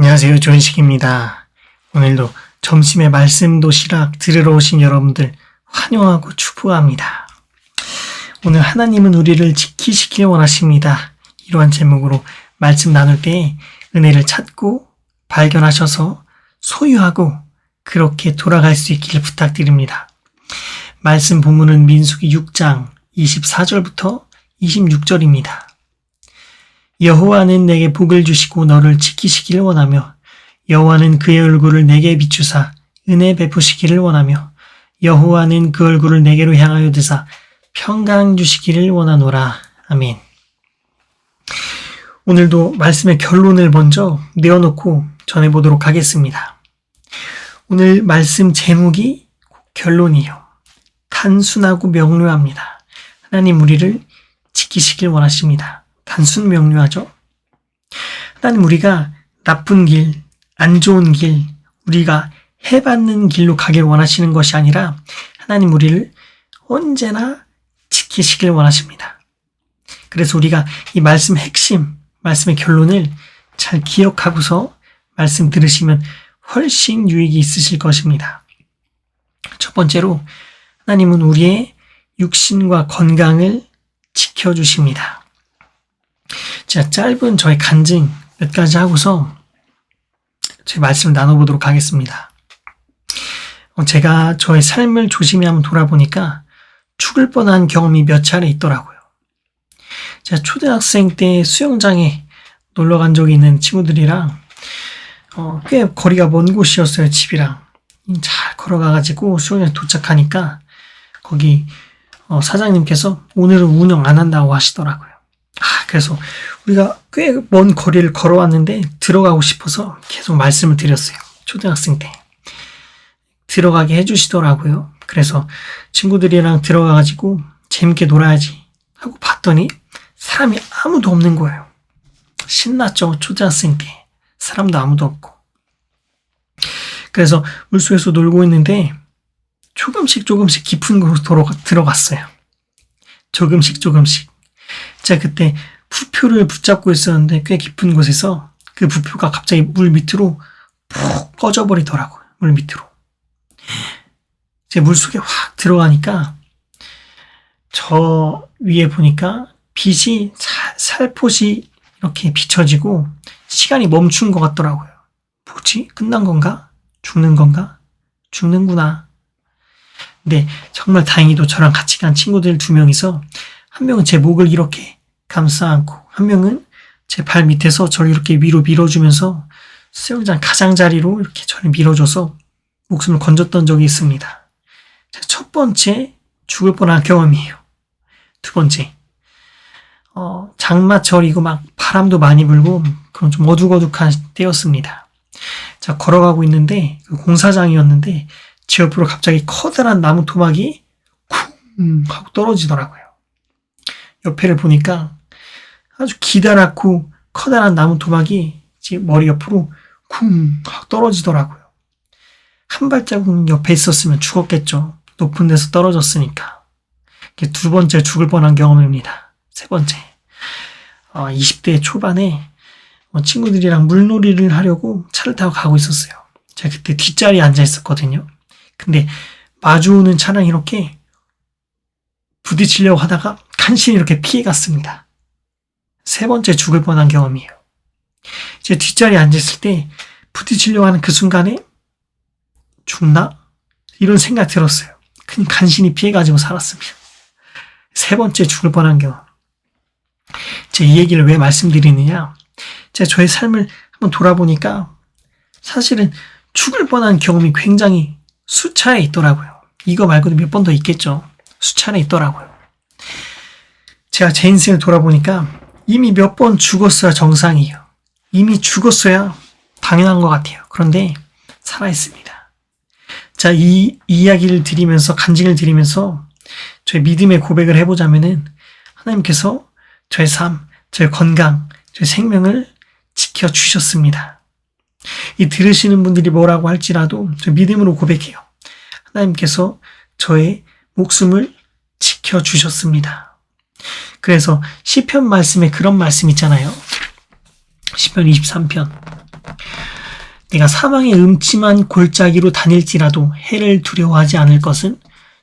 안녕하세요. 조은식입니다. 오늘도 점심에 말씀 도시락 들으러 오신 여러분들 환영하고 축복합니다. 오늘 하나님은 우리를 지키시길 원하십니다. 이러한 제목으로 말씀 나눌 때 은혜를 찾고 발견하셔서 소유하고 그렇게 돌아갈 수 있기를 부탁드립니다. 말씀 본문은 민수기 6장 24절부터 26절입니다. 여호와는 내게 복을 주시고 너를 지키시기를 원하며 여호와는 그의 얼굴을 내게 비추사 은혜 베푸시기를 원하며 여호와는 그 얼굴을 내게로 향하여 드사 평강 주시기를 원하노라. 아멘. 오늘도 말씀의 결론을 먼저 내어놓고 전해보도록 하겠습니다. 오늘 말씀 제목이 결론이에요. 단순하고 명료합니다. 하나님 우리를 지키시길 원하십니다. 단순 명료하죠. 하나님 우리가 나쁜 길, 안 좋은 길, 우리가 해받는 길로 가길 원하시는 것이 아니라 하나님 우리를 언제나 지키시길 원하십니다. 그래서 우리가 이 말씀 핵심, 말씀의 결론을 잘 기억하고서 말씀 들으시면 훨씬 유익이 있으실 것입니다. 첫 번째로 하나님은 우리의 육신과 건강을 지켜주십니다. 자, 짧은 저의 간증 몇 가지 하고서 제 말씀을 나눠보도록 하겠습니다. 제가 저의 삶을 조심히 한번 돌아보니까 죽을 뻔한 경험이 몇 차례 있더라고요. 제가 초등학생 때 수영장에 놀러 간 적이 있는 친구들이랑 꽤 거리가 먼 곳이었어요. 집이랑 잘 걸어가가지고 수영장에 도착하니까 거기 사장님께서 오늘은 운영 안 한다고 하시더라고요. 그래서 우리가 꽤 먼 거리를 걸어왔는데 들어가고 싶어서 계속 말씀을 드렸어요. 초등학생 때. 들어가게 해주시더라고요. 그래서 친구들이랑 들어가가지고 재밌게 놀아야지 하고 봤더니 사람이 아무도 없는 거예요. 신났죠. 초등학생 때. 사람도 아무도 없고. 그래서 물속에서 놀고 있는데 조금씩 깊은 곳으로 들어갔어요. 조금씩. 제가 그때 부표를 붙잡고 있었는데 꽤 깊은 곳에서 그 부표가 갑자기 물 밑으로 푹 꺼져버리더라고요. 물 밑으로. 제 물속에 확 들어가니까 저 위에 보니까 빛이 살포시 이렇게 비춰지고 시간이 멈춘 것 같더라고요. 뭐지? 끝난 건가? 죽는 건가? 죽는구나. 근데 정말 다행히도 저랑 같이 간 친구들 2명이서 한 명은 제 목을 이렇게 감싸 안고 한 명은 제 발 밑에서 저를 이렇게 위로 밀어주면서 수영장 가장자리로 이렇게 저를 밀어줘서 목숨을 건졌던 적이 있습니다. 첫 번째 죽을 뻔한 경험이에요. 두 번째 장마철이고 막 바람도 많이 불고 그런 좀 어둑어둑한 때였습니다. 자, 걸어가고 있는데 그 공사장이었는데 제 옆으로 갑자기 커다란 나무 토막이 쿵 하고 떨어지더라고요. 옆에를 보니까 아주 기다랗고 커다란 나무 토막이 제 머리 옆으로 쿵 하고 떨어지더라고요. 한 발자국 옆에 있었으면 죽었겠죠. 높은 데서 떨어졌으니까. 이게 두 번째 죽을 뻔한 경험입니다. 세 번째, 20대 초반에 친구들이랑 물놀이를 하려고 차를 타고 가고 있었어요. 제가 그때 뒷자리에 앉아 있었거든요. 근데 마주오는 차랑 이렇게 부딪히려고 하다가 간신히 이렇게 피해갔습니다. 세 번째 죽을 뻔한 경험이에요. 제 뒷자리에 앉았을 때 부딪히려고 하는 그 순간에 죽나? 이런 생각 들었어요. 그냥 간신히 피해가지고 살았습니다. 세 번째 죽을 뻔한 경험. 제가 이 얘기를 왜 말씀드리느냐? 제가 저의 삶을 한번 돌아보니까 사실은 죽을 뻔한 경험이 굉장히 수차례 있더라고요. 이거 말고도 몇 번 더 있겠죠. 수차례 있더라고요. 제가 제 인생을 돌아보니까 이미 몇 번 죽었어야 정상이에요. 이미 죽었어야 당연한 것 같아요. 그런데 살아있습니다. 자, 이 이야기를 드리면서 간증을 드리면서 저의 믿음의 고백을 해보자면은 하나님께서 저의 삶, 저의 건강, 저의 생명을 지켜주셨습니다. 이 들으시는 분들이 뭐라고 할지라도 저 믿음으로 고백해요. 하나님께서 저의 목숨을 지켜주셨습니다. 그래서 시편 말씀에 그런 말씀 있잖아요. 시편 23편 내가 사망의 음침한 골짜기로 다닐지라도 해를 두려워하지 않을 것은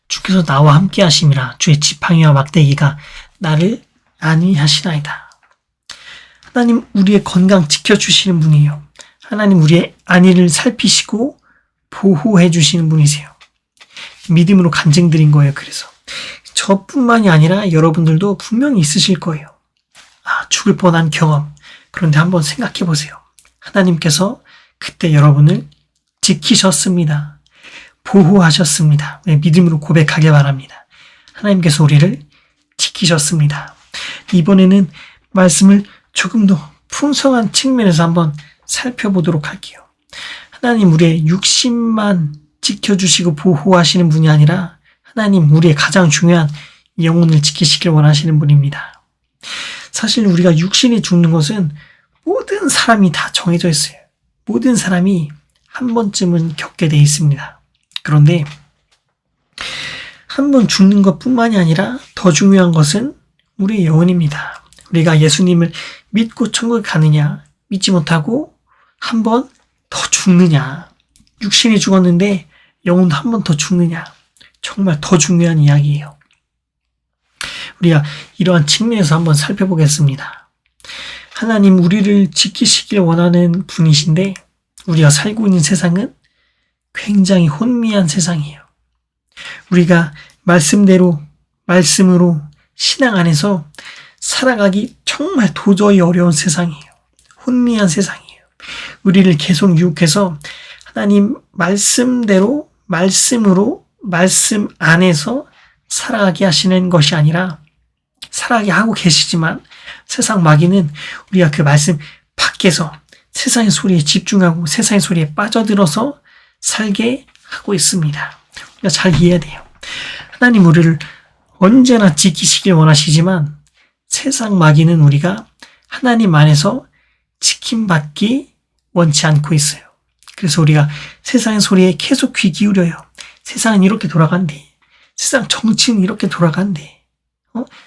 주께서 나와 함께 하심이라. 주의 지팡이와 막대기가 나를 안위하시나이다. 하나님 우리의 건강 지켜주시는 분이에요. 하나님 우리의 안위를 살피시고 보호해 주시는 분이세요. 믿음으로 간증드린 거예요. 그래서 저뿐만이 아니라 여러분들도 분명히 있으실 거예요. 죽을 뻔한 경험. 그런데 한번 생각해 보세요. 하나님께서 그때 여러분을 지키셨습니다. 보호하셨습니다. 믿음으로 고백하길 바랍니다. 하나님께서 우리를 지키셨습니다. 이번에는 말씀을 조금 더 풍성한 측면에서 한번 살펴보도록 할게요. 하나님 우리의 육신만 지켜주시고 보호하시는 분이 아니라 하나님 우리의 가장 중요한 영혼을 지키시길 원하시는 분입니다. 사실 우리가 육신이 죽는 것은 모든 사람이 다 정해져 있어요. 모든 사람이 한 번쯤은 겪게 돼 있습니다. 그런데 한 번 죽는 것뿐만이 아니라 더 중요한 것은 우리의 영혼입니다. 우리가 예수님을 믿고 천국에 가느냐, 믿지 못하고 한 번 더 죽느냐, 육신이 죽었는데 영혼도 한 번 더 죽느냐, 정말 더 중요한 이야기예요. 우리가 이러한 측면에서 한번 살펴보겠습니다. 하나님 우리를 지키시길 원하는 분이신데 우리가 살고 있는 세상은 굉장히 혼미한 세상이에요. 우리가 말씀으로 신앙 안에서 살아가기 정말 도저히 어려운 세상이에요. 혼미한 세상이에요. 우리를 계속 유혹해서 하나님 말씀대로 말씀 안에서 살아가게 하시는 것이 아니라 살아가게 하고 계시지만 세상 마귀는 우리가 그 말씀 밖에서 세상의 소리에 집중하고 세상의 소리에 빠져들어서 살게 하고 있습니다. 우리가 잘 이해해야 돼요. 하나님 우리를 언제나 지키시길 원하시지만 세상 마귀는 우리가 하나님 안에서 지킴받기 원치 않고 있어요. 그래서 우리가 세상의 소리에 계속 귀 기울여요. 세상은 이렇게 돌아간대. 세상 정치는 이렇게 돌아간대.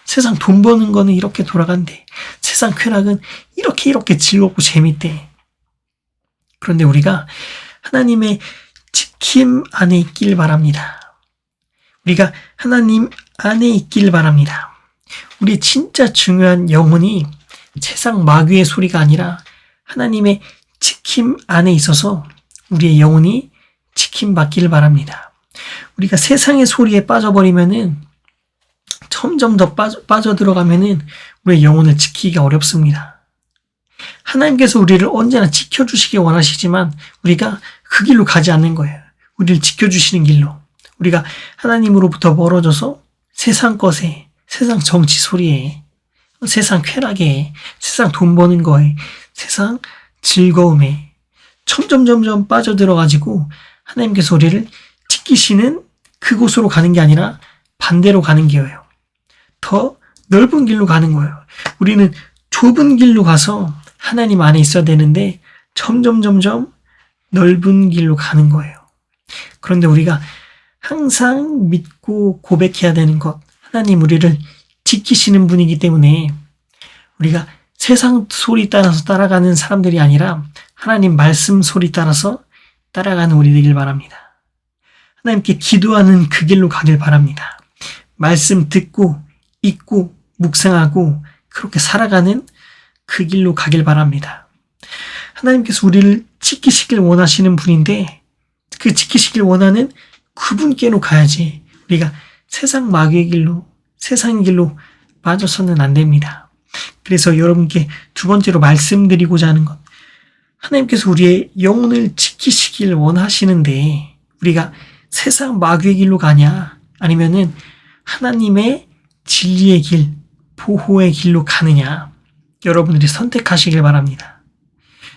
세상 돈 버는 거는 이렇게 돌아간대. 세상 쾌락은 이렇게 즐겁고 재밌대. 그런데 우리가 하나님의 지킴 안에 있길 바랍니다. 우리가 하나님 안에 있길 바랍니다. 우리의 진짜 중요한 영혼이 세상 마귀의 소리가 아니라 하나님의 지킴 안에 있어서 우리의 영혼이 지킴받기를 바랍니다. 우리가 세상의 소리에 빠져버리면은 점점 더 빠져들어가면은 우리의 영혼을 지키기가 어렵습니다. 하나님께서 우리를 언제나 지켜주시기 원하시지만 우리가 그 길로 가지 않는 거예요. 우리를 지켜주시는 길로. 우리가 하나님으로부터 멀어져서 세상 것에, 세상 정치 소리에, 세상 쾌락에, 세상 돈 버는 거에, 세상 즐거움에 점점 빠져들어가지고 하나님께서 우리를 지키시는 그곳으로 가는 게 아니라 반대로 가는 거예요. 더 넓은 길로 가는 거예요. 우리는 좁은 길로 가서 하나님 안에 있어야 되는데 점점 넓은 길로 가는 거예요. 그런데 우리가 항상 믿고 고백해야 되는 것, 하나님 우리를 지키시는 분이기 때문에 우리가 세상 소리 따라서 따라가는 사람들이 아니라 하나님 말씀 소리 따라서 따라가는 우리 되길 바랍니다. 하나님께 기도하는 그 길로 가길 바랍니다. 말씀 듣고 읽고 묵상하고 그렇게 살아가는 그 길로 가길 바랍니다. 하나님께서 우리를 지키시길 원하시는 분인데 그 지키시길 원하는 그분께로 가야지 우리가 세상 마귀의 길로 세상의 길로 빠져서는 안 됩니다. 그래서 여러분께 두 번째로 말씀드리고자 하는 것, 하나님께서 우리의 영혼을 지키시길 원하시는데 우리가 세상 마귀의 길로 가냐 아니면은 하나님의 진리의 길, 보호의 길로 가느냐, 여러분들이 선택하시길 바랍니다.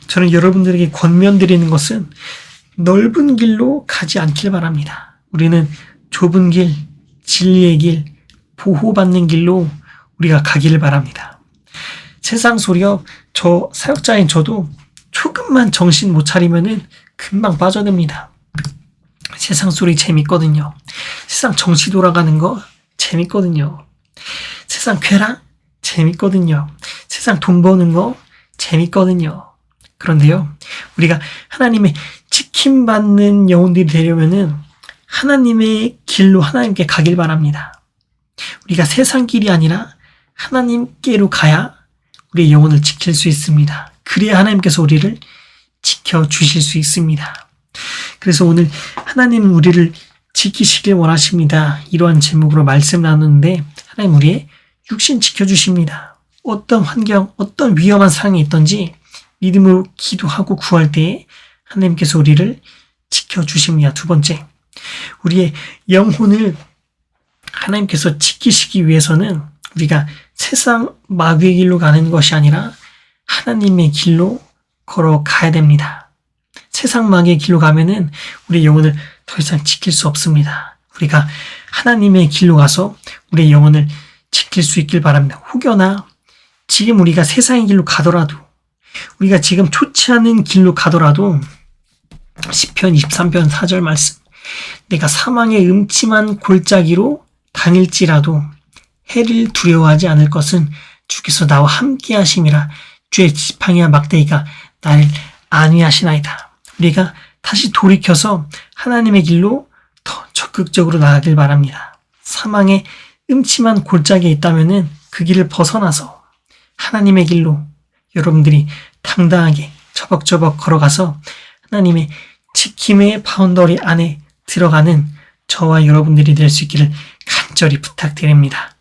저는 여러분들에게 권면드리는 것은 넓은 길로 가지 않길 바랍니다. 우리는 좁은 길, 진리의 길, 보호받는 길로 우리가 가기를 바랍니다. 세상 소리요, 저 사역자인 저도 조금만 정신 못 차리면은 금방 빠져듭니다. 세상 소리 재밌거든요. 세상 정치 돌아가는 거 재밌거든요. 세상 쾌락 재밌거든요. 세상 돈 버는 거 재밌거든요. 그런데요, 우리가 하나님의 지킴받는 영혼들이 되려면은 하나님의 길로 하나님께 가길 바랍니다. 우리가 세상 길이 아니라 하나님께로 가야 우리의 영혼을 지킬 수 있습니다. 그래야 하나님께서 우리를 지켜주실 수 있습니다. 그래서 오늘 하나님은 우리를 지키시길 원하십니다. 이러한 제목으로 말씀 나누는데 하나님 우리의 육신 지켜주십니다. 어떤 환경, 어떤 위험한 상황이 있든지 믿음으로 기도하고 구할 때에 하나님께서 우리를 지켜주십니다. 두 번째, 우리의 영혼을 하나님께서 지키시기 위해서는 우리가 세상 마귀의 길로 가는 것이 아니라 하나님의 길로 걸어가야 됩니다. 세상 마귀의 길로 가면은 우리의 영혼을 더 이상 지킬 수 없습니다. 우리가 하나님의 길로 가서 우리의 영혼을 지킬 수 있길 바랍니다. 혹여나 지금 우리가 세상의 길로 가더라도, 우리가 지금 좋지 않은 길로 가더라도 시편 23편 4절 말씀, 내가 사망의 음침한 골짜기로 다닐지라도 해를 두려워하지 않을 것은 주께서 나와 함께 하심이라. 주의 지팡이와 막대기가 나를 안위하시나이다. 우리가 다시 돌이켜서 하나님의 길로 더 적극적으로 나가길 바랍니다. 사망의 음침한 골짜기에 있다면은 그 길을 벗어나서 하나님의 길로 여러분들이 당당하게 처벅처벅 걸어가서 하나님의 지킴의 바운더리 안에 들어가는 저와 여러분들이 될 수 있기를 간절히 부탁드립니다.